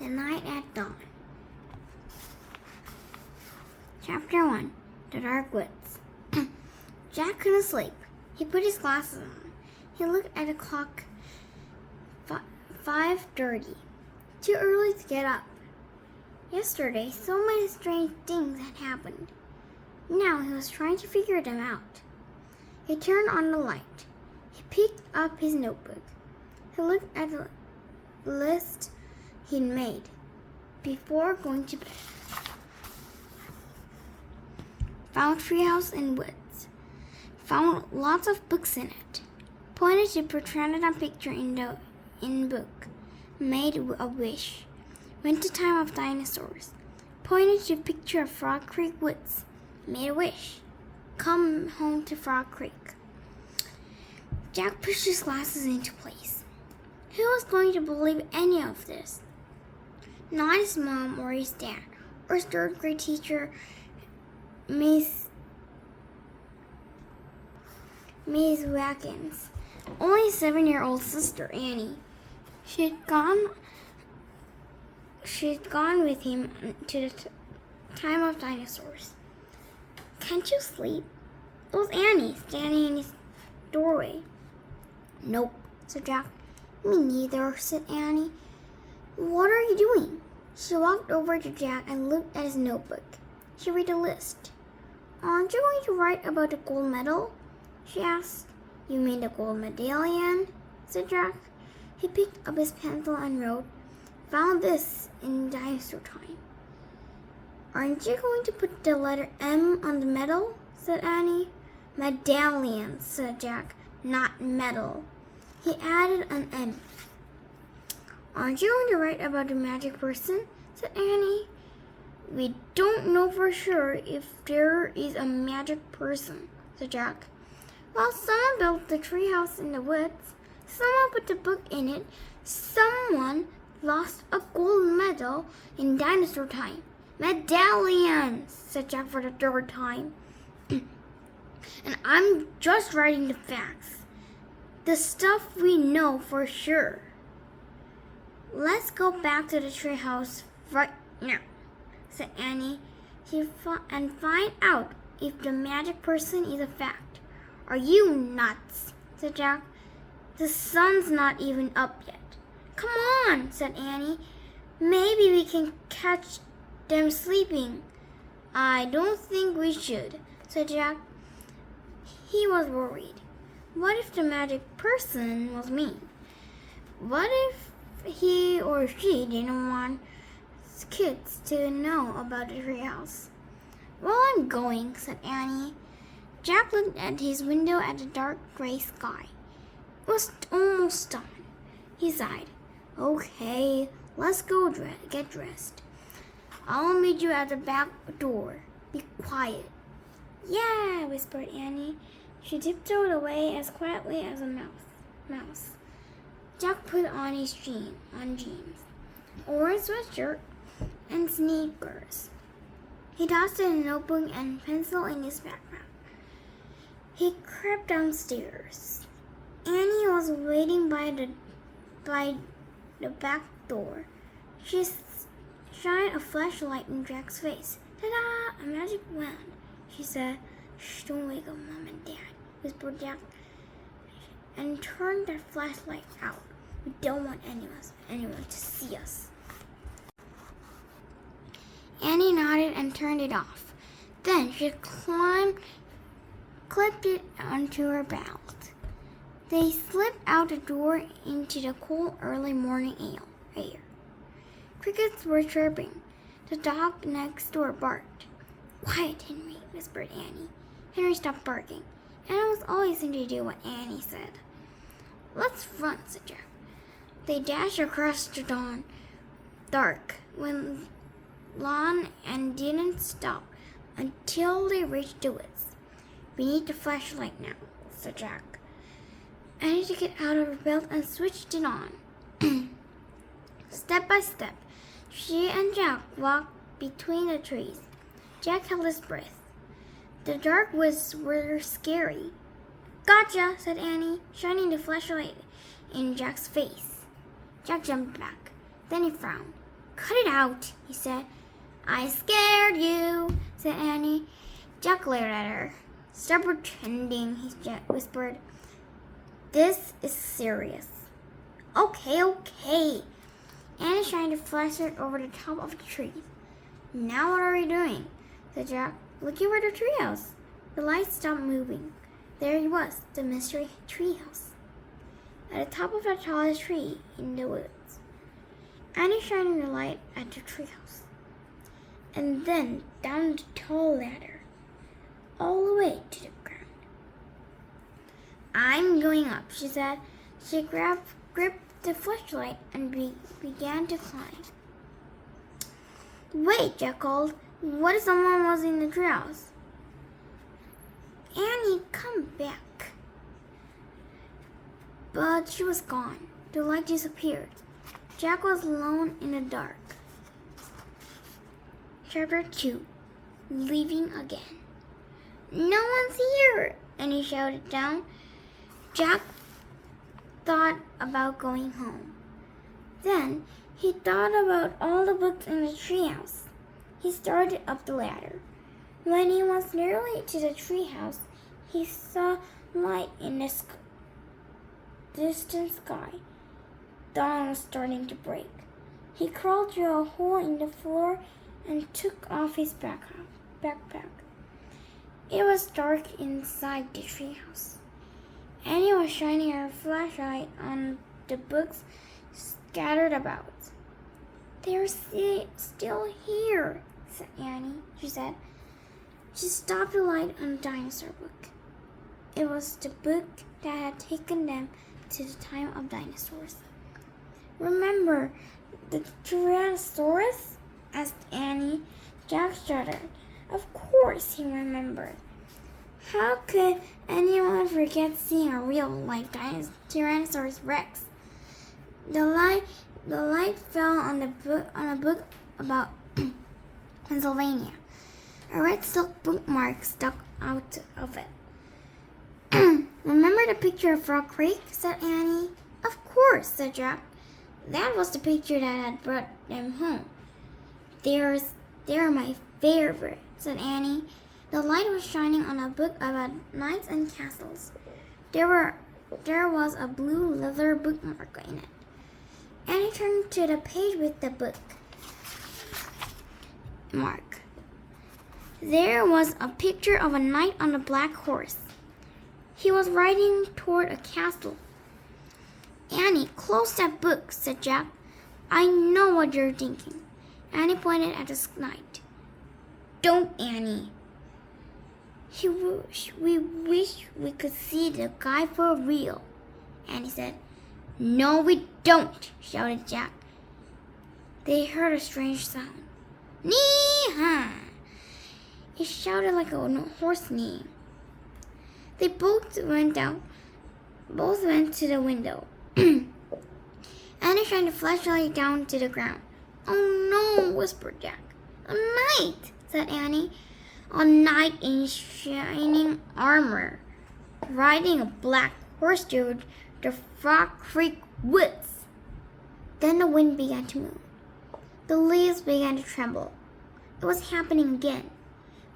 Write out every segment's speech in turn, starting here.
The Night at Dawn. Chapter 1. The Dark Woods. Jack couldn't sleep. He put his glasses on. He looked at the clock. 5:30. Too early to get up. Yesterday, so many strange things had happened. Now he was trying to figure them out. He turned on the light. He picked up his notebook. He looked at the list he'd made before going to bed. Found treehouse and woods. Found lots of books in it. Pointed to portrait picture in book. Made a wish. Went to time of dinosaurs. Pointed to picture of Frog Creek woods. Made a wish. Come home to Frog Creek. Jack pushed his glasses into place. Who was going to believe any of this? Not his mom or his dad or his third grade teacher, Miss Watkins. Only his 7-year-old sister, Annie. She'd gone with him to the time of dinosaurs. Can't you sleep? It was Annie standing in his doorway. Nope, said Jack. Me neither, said Annie. What are you doing? She walked over to Jack and looked at his notebook. She read a list. Aren't you going to write about the gold medal? She asked. You mean the gold medallion? Said Jack. He picked up his pencil and wrote, Found this in dinosaur time. Aren't you going to put the letter M on the medal? Said Annie. Medallion, said Jack, not medal. He added an M. Aren't you going to write about the magic person? Said Annie. We don't know for sure if there is a magic person, said Jack. Well, someone built the treehouse in the woods. Someone put the book in it. Someone lost a gold medal in dinosaur time. Medallion, said Jack for the third time. And I'm just writing the facts. The stuff we know for sure. Let's go back to the treehouse right now, said Annie, and find out if the magic person is a fact. Are you nuts? Said Jack. The sun's not even up yet. Come on, said Annie. Maybe we can catch them sleeping. I don't think we should, said Jack. He was worried. What if the magic person was me? What if he or she didn't want kids to know about the treehouse? Well, I'm going, said Annie. Jack looked at his window at the dark gray sky. It was almost dawn. He sighed. Okay, let's go get dressed. I'll meet you at the back door. Be quiet. Yeah, whispered Annie. She tiptoed away as quietly as a mouse. Jack put on his jeans, orange sweatshirt, and sneakers. He tossed a notebook and pencil in his backpack. He crept downstairs. Annie was waiting by the back door. She shined a flashlight in Jack's face. Ta-da! A magic wand, she said. Shh, don't wake up Mom and Dad, whispered Jack, and turned that flashlight out. We don't want anyone to see us. Annie nodded and turned it off. Then she clipped it onto her belt. They slipped out the door into the cool early morning air. Crickets were chirping. The dog next door barked. Quiet, Henry, whispered Annie. Henry stopped barking. Animals always seemed to do what Annie said. Let's run, said Jack. They dashed across the dark lawn and didn't stop until they reached the woods. We need the flashlight now, said Jack. Annie took it out of her belt and switched it on. Step by step, she and Jack walked between the trees. Jack held his breath. The dark woods were scary. Gotcha, said Annie, shining the flashlight in Jack's face. Jack jumped back. Then he frowned. Cut it out, he said. I scared you, said Annie. Jack glared at her. Stop pretending, he whispered. This is serious. Okay. Annie shined a flashlight over the top of the tree. Now what are we doing? Said Jack, looking for the treehouse. The light stopped moving. There it was, the mystery treehouse. At the top of the tallest tree in the woods. Annie shined the light at the treehouse. And then down the tall ladder, all the way to the ground. I'm going up, she said. She gripped the flashlight and began to climb. Wait, Jack called. What if someone was in the treehouse? Annie, come back. But she was gone. The light disappeared. Jack was alone in the dark. Chapter 2. Leaving again. No one's here, Annie shouted down. Jack thought about going home. Then he thought about all the books in the treehouse. He started up the ladder. When he was nearly to the treehouse, he saw light in the distant sky. Dawn was starting to break. He crawled through a hole in the floor and took off his backpack. It was dark inside the treehouse. Annie was shining her flashlight on the books scattered about. They're still here, said Annie. She said. She stopped the light on the dinosaur book. It was the book that had taken them to the time of dinosaurs. Remember the Tyrannosaurus? Asked Annie. Jack shuddered. Of course he remembered. How could anyone forget seeing a real-life Tyrannosaurus Rex? The light fell on a book about Pennsylvania. A red silk bookmark stuck out of it. Remember the picture of Frog Creek? Said Annie. Of course, said Jack. That was the picture that had brought them home. They're my favorite, said Annie. The light was shining on a book about knights and castles. There was a blue leather bookmark in it. Annie turned to the page with the bookmark. There was a picture of a knight on a black horse. He was riding toward a castle. Annie, close that book, said Jack. I know what you're thinking. Annie pointed at the knight. Don't, Annie. We wish we could see the guy for real, Annie said. No, we don't, shouted Jack. They heard a strange sound. Nee-ha! It shouted like a horse neighing. They both went to the window. Annie shined the flashlight down to the ground. Oh no, whispered Jack. A knight, said Annie. A knight in shining armor, riding a black horse through the Frog Creek woods. Then the wind began to move. The leaves began to tremble. It was happening again.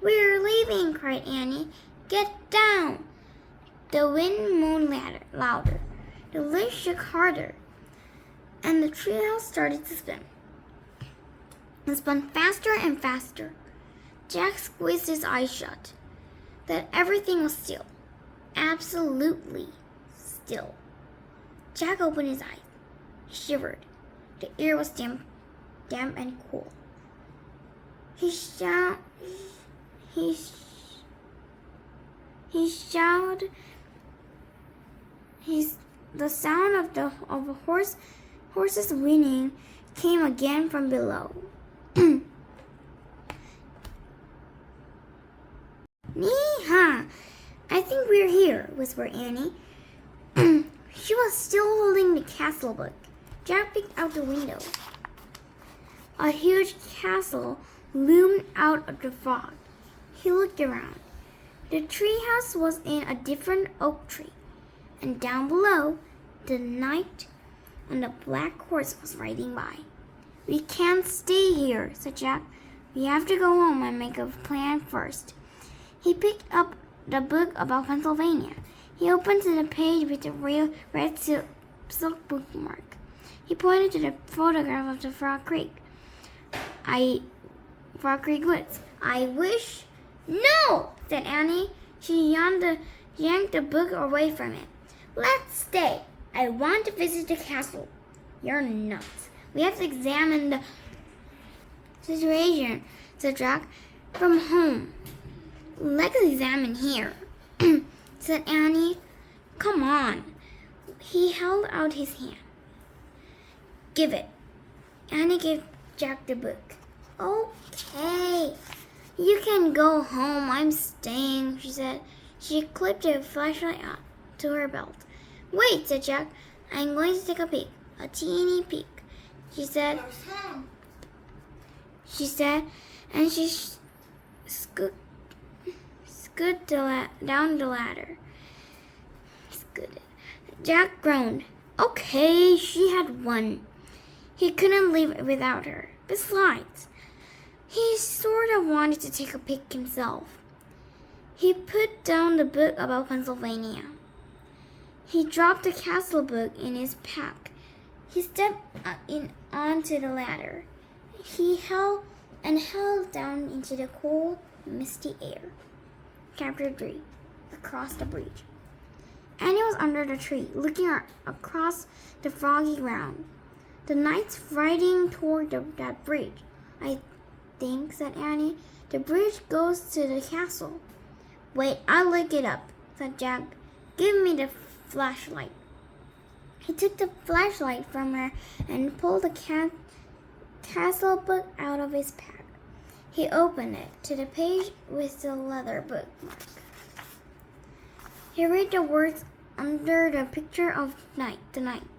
We're leaving, cried Annie. Get down. The wind moaned louder. The leaves shook harder. And the treehouse started to spin. It spun faster and faster. Jack squeezed his eyes shut. Then everything was still. Absolutely still. Jack opened his eyes. He shivered. The air was damp and cool. The sound of a horse's whinnying came again from below. Nee-ha! I think we're here, whispered Annie. She was still holding the castle book. Jack peeked out the window. A huge castle loomed out of the fog. He looked around. The treehouse was in a different oak tree, and down below, the knight on the black horse was riding by. We can't stay here, said Jack. We have to go home and make a plan first. He picked up the book about Pennsylvania. He opened to the page with the real red silk bookmark. He pointed to the photograph of the Frog Creek Woods. I wish... No, said Annie. She yanked the book away from it. Let's stay. I want to visit the castle. You're nuts. We have to examine the situation, said Jack, from home. Let's examine here, said Annie. Come on. He held out his hand. Give it. Annie gave Jack the book. Okay. You can go home. I'm staying, she said. She clipped a flashlight up to her belt. Wait, said Jack. I'm going to take a peek. A teeny peek, she said. And she scooted down the ladder. Jack groaned. Okay, she had won. He couldn't leave without her. Besides, he sort of wanted to take a peek himself. He put down the book about Pennsylvania. He dropped the castle book in his pack. He stepped onto the ladder. He held down into the cool, misty air. Chapter 3. Across the bridge. Annie was under the tree, looking across the froggy ground. The knight's riding toward that bridge. I think, said Annie. The bridge goes to the castle. Wait, I'll look it up, said Jack. Give me the flashlight. He took the flashlight from her and pulled the castle book out of his pack. He opened it to the page with the leather bookmark. He read the words under the picture of the knight.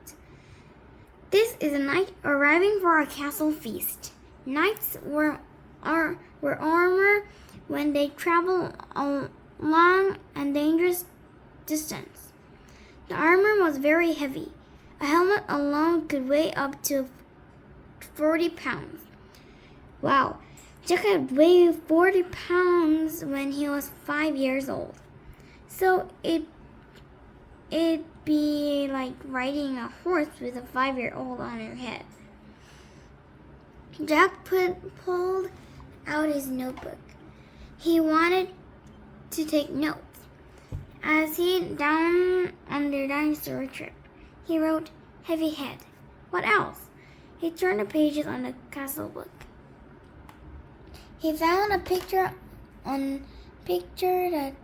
This is a knight arriving for a castle feast. Knights were armored when they travel a long and dangerous distance. The armor was very heavy. A helmet alone could weigh up to 40 pounds. Wow, Jack had weighed 40 pounds when he was 5 years old. So it'd be like riding a horse with a 5-year-old on your head. Jack pulled out his notebook. He wanted to take notes. As he down on the dinosaur trip, he wrote heavy head. What else? He turned the pages on the castle book. He found a picture that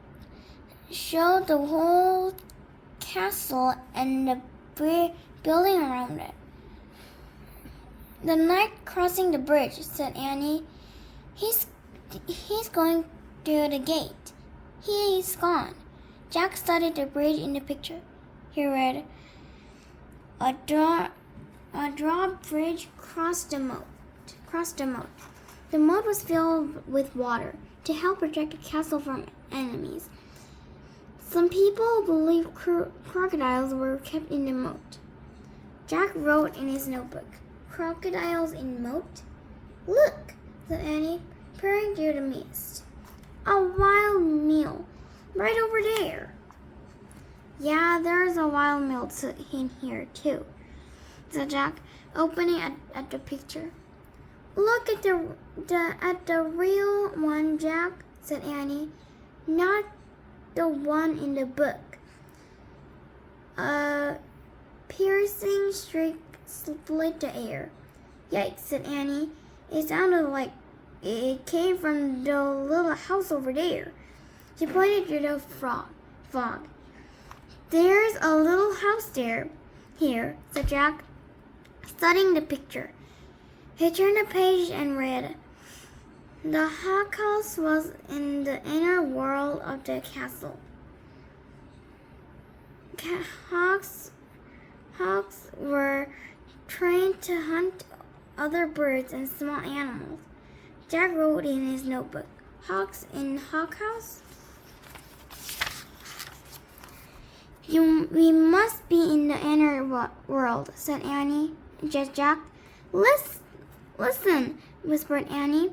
showed the whole castle and the building around it. The knight crossing the bridge, said Annie. He's going through the gate. He's gone. Jack studied the bridge in the picture. He read, a drawbridge crossed the moat. The moat was filled with water to help protect the castle from enemies. Some people believe crocodiles were kept in the moat. Jack wrote in his notebook, crocodiles in moat? Look, said Annie, peering through the mist. A wild mule, right over there. Yeah, there's a wild mule in here too, said Jack, opening at the picture. Look at the real one, Jack, said Annie, not the one in the book. A piercing shriek split the air. Yikes, said Annie. It sounded like it came from the little house over there. She pointed to the fog. There's a little house here, said Jack, studying the picture. He turned the page and read, the hawk house was in the inner world of the castle. Hawks were trained to hunt other birds and small animals. Jack wrote in his notebook, hawks in hawk house? We must be in the inner world, said Annie. Jack, let's Listen, whispered Annie.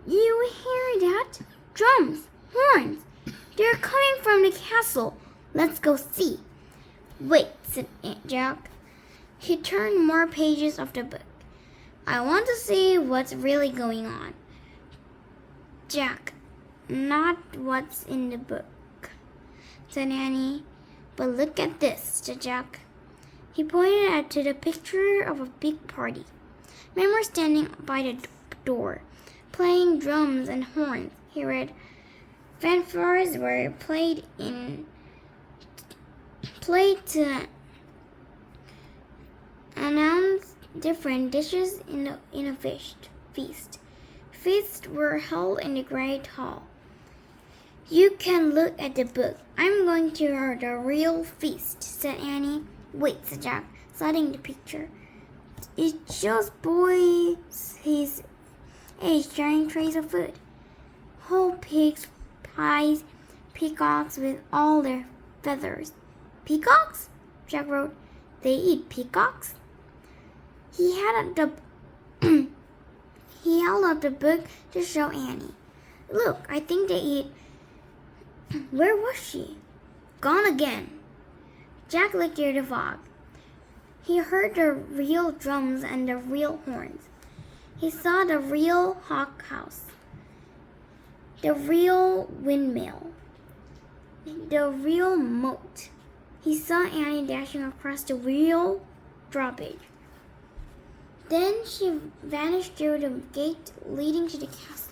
You hear that? Drums, horns. They're coming from the castle. Let's go see. Wait, said Aunt Jack. He turned more pages of the book. I want to see what's really going on. Jack, not what's in the book, said Annie. But look at this, said Jack. He pointed to the picture of a big party. Men were standing by the door, playing drums and horns. He read, fanfares were played to announce different dishes in a feast. Feasts were held in the great hall. You can look at the book. I'm going to the real feast, said Annie. Wait, said Jack, studying the picture. It shows boys his age sharing trays of food. Whole pigs, pies, peacocks with all their feathers. Peacocks? Jack wrote. They eat peacocks? He held up the book to show Annie. Look, I think they eat. Where was she? Gone again. Jack looked at the fog. He heard the real drums and the real horns. He saw the real hawk house, the real windmill, the real moat. He saw Annie dashing across the real drawbridge. Then she vanished through the gate leading to the castle.